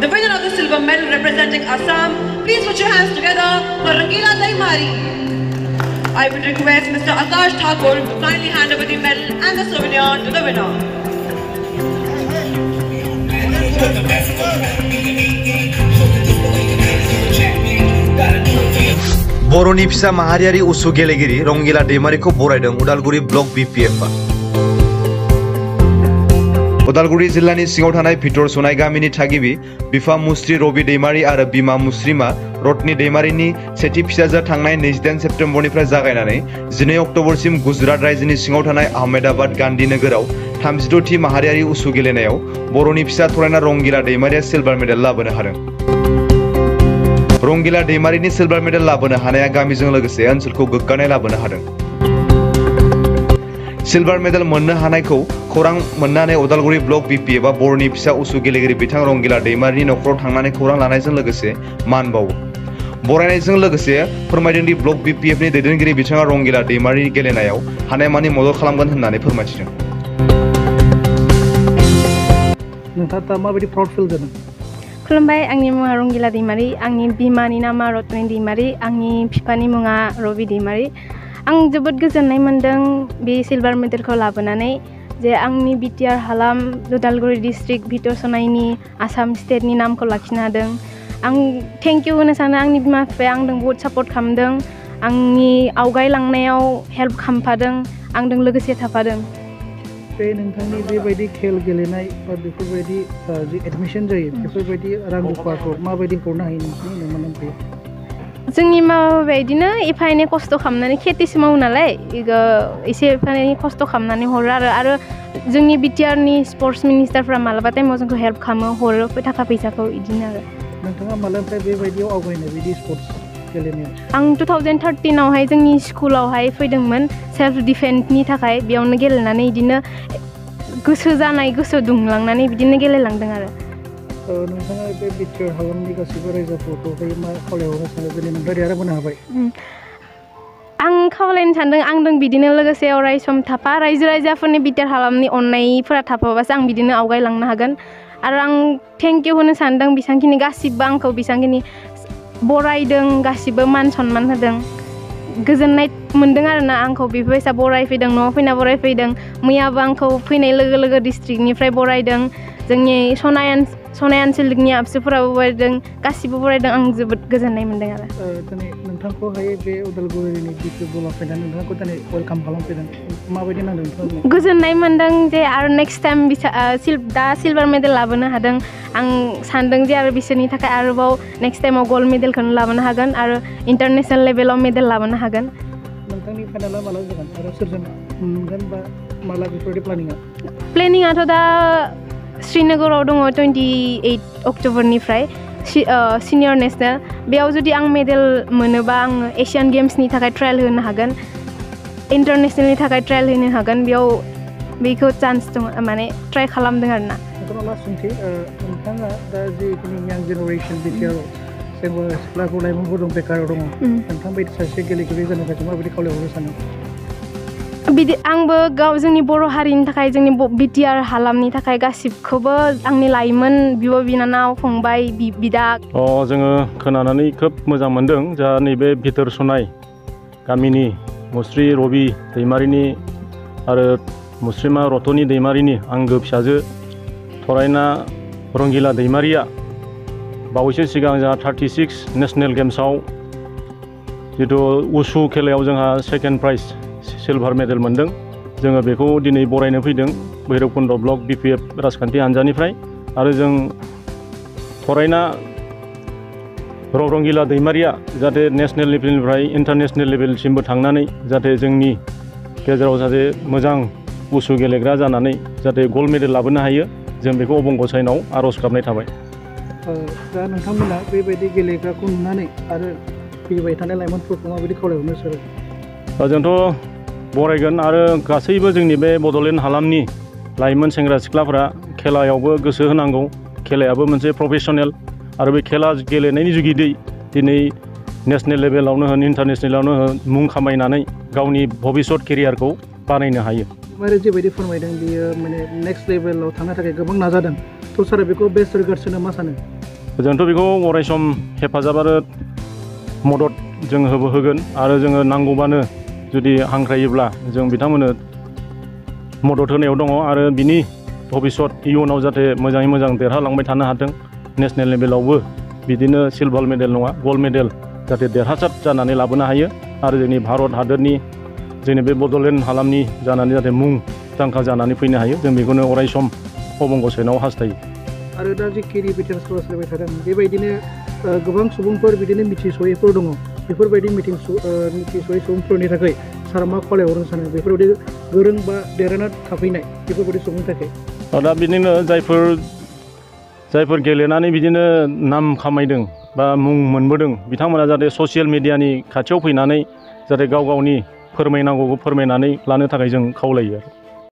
The winner of the silver medal representing Assam, please put your hands together for Rangila Daimari. I would request Mr. Akash Thakur to kindly hand over the medal and the souvenir to the winner. बर'नि फिसा माहारियारि उसु गेलेगिरि रंगिला दैमारिखौ बरायदों Udalguri block बिपिएफआ। Udalguri जिल्लानि सिङाव थानाय भितर सनाय गामिनि थागिबि बिफा मुस्रि रबि दैमारि आरो बिमा मुस्रिमा रत्नि दैमारिनि सेथि फिसाजोआ थांनाय 28 सेप्तेम्बरनिफ्राय जागायनानै 12 अक्ट'बरसिम गुजरात रायजोनि सिङाव थानाय आहमेदाबाद गान्धी नोगोराव 36 थि माहारियारि उसु गेलेनायाव बर'नि फिसा थरायना रंगिला दैमारिया सिलभार मेडेल लाबोनो हादों। रंगिला दैमारिनि सिलभार मेडेल लाबोनो हानाया गामिजों लोगोसे ओनसोलखौ गोग्गानाय लाबोनो हादों। सिलभार मेडेल मोननो हानायखौ खौरां मोननानै उदालगुरि ब्लक बिपिएफआ बर'नि फिसा उसु गेलेगिरि बिथां रंगिला दैमारिनि नखराव थांनानै खौरां लानायजों लोगोसे मान बावो। बरायनायजों लोगोसे फोरमायदों दि ब्लक बिपिएफनि दैदेनगिरि बिथाङा रंगिला दैमारिनि गेलेनायाव हानायमानि मदद खालामगोन होननानै फोरमायथिदों। नोंथाङा दा माबायदि प्राउड फिल जादों? खुलुमबाय, आंनि मुङा रंगिला दैमारि, आंनि बिमानि नामा रत्नि दैमारि, आंनि बिफानि मुङा रबि दैमारि। आं जोबोद गोजोननाय मोन्दों बे सिलभार मेडेलखौ लाबोनानै, जे आंनि बिटिआर हालाम उदालगुरि डिस्ट्रिक्ट भितर सनायनि आसाम स्टेटनि नामखौ लाखिनो हादों। आं थेंक इउ होनो सानो, आंनि बिमा बिफाया आंजों बहुत सापर्ट खालामदों, आंनि आवगायलांनायाव हेल्प खालामफादों, आंजों लोगोसे थाफादों। बे नोंथांनि बेबायदि खेल गेलेनाय बा बेफोरबायदि जि एडमिशन जायो बेफोरबायदि रां रुफाखौ माबायदि हरनो हायो नोंसोरनि मोननांगौ? जोंनि माबायदिनो एफा एनै खस्थ' खालामनानै खेथिसो मावो नालाय, एसे एफा एनै खस्थ' खालामनानै हरो आरो जोंनि बिटिआरनि स्पर्ट्स मिनिस्टारफ्रा मालाबा टाइमाव जोंखौ हेल्प खालामो, हरो थाखा फैसाखौ बिदिनो आरो। नोंथाङा मालानिफ्राय बेबायदियाव आवगायनाय बिदि स्पर्ट्स गेलेनायाव? आं 2013आवहाय जोंनि स्कुलावहाय फैदोंमोन सेल्फ डिफेन्सनि थाखाय, बेयावनो गेलेनानै बिदिनो गोसो जानाय, गोसो दुंलांनानै बिदिनो गेलेलांदों आरो। नोंथाङा बे बिटिआर हालामनि गासैबो रायजोफोरखौहाय मा खावलायहरनो सानो, जेरै नोंथाङा देरहाबोनो हाबाय? आं खावलायनो सानदों, आंजों बिदिनो लोगोसे अराय सम थाफा, रायजो राजाफोरनि बिटिआर हालामनि अननायफोरा थाफाबासो आं बिदिनो आवगायलांनो हागोन। आरो आं थेंक इउ होनो सानदों बेसेबांखिनि गासिबो आंखौ बेसेबांखिनि बरायदों, गासिबो मान सनमान होदों, गोजोननाय मोन्दों आरोना आंखौ बेफोरबायसा बरायफैदों, न'आव फैना बरायफैदों। मैयाबो आंखौ फैनाय लोगो लोगो डिस्ट्रिक्टनिफ्राय बरायदों, जोंनि सनाय आनसलिकनि आबसुफोराबो बरायदों, गासिबो बरायदों, आं जोबोद गोजोननाय मोन्दों आरो। दिनै नोंथांखौहाय बे उदालगुरिनि बिपिएफआव फैनानै नोंथांखौ दिनै वेलकाम खालामफैदों, माबायदि नांदों नोंथाङा? गोजोननाय मोन्दों जे आरो नेक्स्ट टाइम दा सिलभार मेडेल लाबोनो हादों। आं सानदों जे आरो बिसोरनि थाखाय आरोबाव नेक्स्ट टाइमाव गल्ड मेडेलखौनो लाबोनो हागोन आरो इन्टारनेसनेल लेभेलाव मेडेल लाबोनो हागोन। नोंथांनि फाइनाला माला जागोन आरो सोरजों मोनगोन बा माला बेफोरबायदि प्लेनिंआथ' दा श्रीनगराव दङ 28 अक्ट'बरनिफ्राय सिनियर नेसनेल, बेयाव जुदि आं मेडेल मोनोबा आङो एशियान गेम्सनि थाखाय ट्रायल होनो हागोन, इन्टारनेसनेलनि थाखाय ट्रायल होनो हागोन, बेयाव बेखौ चान्स दङ, माने ट्राय खालामदों आरो ना। नोंथाङा दा जिखिनि यां जेनेरेसन बिटिआरआव सेंग्रा सिख्लाफोर लाइमोनफोर दं, बेकाराव दङ, नोंथां बायदि सासे गेलेगिरि जानो थाखाय माबायदि खावलायहरनो सानो? बिदि आंबो जोंनि बर' हारिनि थाखाय, जोंनि बिटिआर हालामनि थाखाय गासिबखौबो आंनि लाइमोन बिब' बिनानाव फंबाय बिदा जोङो खोनानानै खोब मोजां मोनदों। जा नैबे भितर सनाय गामिनि मुस्रि रबि दैमारिनि आरो मुस्रिमा रतनि दैमारिनि आंगो फिसाजो थरायना रंगिला दैमारिया बावैसो सिगां जोंहा 36 नेशनेल गेम्सआव जितु उसु खेलायाव जोंहा सेकेन्ड प्राइज सिलभार मेडेल मोन्दों। जोङो बेखौ दिनै बरायनो फैदों भैरबकुन्द ब्लक बिपिएफ राजखान्थि हान्जानिफ्राय। आरो जों थरायना रंगिला दैमारिया जाहाथे नेशनेल लेभेलनिफ्राय इन्टारनेशनेल लेभेलसिमबो थांनानै जाहाथे जोंनि गेजेराव जाहाथे मोजां उसु गेलेग्रा जानानै जाहाथे गल्ड मेडेल लाबोनो हायो, जों बेखौ अबंगसायनाव आर'ज गाबनाय थाबाय। दा नोंथांमोना बेबायदि गेलेग्राखौ नुनानै आरो फैबाय थानाय लाइमोनफोरखौ माबायदि खावलायहरनो सानो? जोंथ' बरायगोन आरो गासैबो जोंनि बे बड'लेण्ड हालामनि लाइमोन सेंग्रा सिख्लाफोरा खेलायावबो गोसो होनांगौ। खेलायाबो मोनसे प्रफेसनेल आरो बे खेला गेलेनायनि जुगिदै दिनै नेशनेल लेभेलावनो होन इन्टारनेशनेलावनो होन मुं खामायनानै गावनि भबिष्यत केरियारखौ बानायनो हायो। मारै जेबायदि फोरमायदों बियो माने नेक्स्ट लेभेलाव थांनो थाखाय गोबां नाजादों, थ' सारा बेखौ बेस्ट रिगार्ड्स होनो मा सानो? जोंथ' बेखौ अरायसम हेफाजाब आरो मदद जों होगोन आरो जोङो नांगौबानो जुदि हांख्रायोब्ला जों बिथांमोननो मदद होनायाव दङ आरो बिनि भबिष्यत इयुनाव जाहाथे मोजाङै मोजां देरहालांबाय थानो हाथों नेसनेल लेभेलावबो बिदिनो सिलभार मेडेल नङा गल्ड मेडेल जाहाथे देरहासार जानानै लाबोनो हायो आरो जोंनि भारत हादरनि जोंनि बे बड'लेण्ड हालामनि जानानै जाहाथे मुंदांखा जानानै फैनो हायो जों बेखौनो अरायसम अबंगसेनाव हास्थायो। आरो दा जिखिनि बिटिआर सोलिबाय थादों बेबायदिनो गोबां सुबुंफोर बिदिनो मिथिस'यैफोर दङ बेफोरबायदि मिथिस'यै सुबुंफोरनि थाखाय सारा मा खावलायहरनो सानो बेफोरबायदि गोरों बा देरहाना थाफैनाय बेफोरबायदि सुबुंनि थाखाय? दा बिदिनो जायफोर गेलेनानै बिदिनो नाम खामायदों बा मुं मोनबोदों बिथांमोना जाहाथे ससियेल मिडियानि खाथियाव फैनानै जाहाथे गाव गावनि फोरमायनांगौखौ फोरमायनानै लानो थाखाय जों खावलायो आरो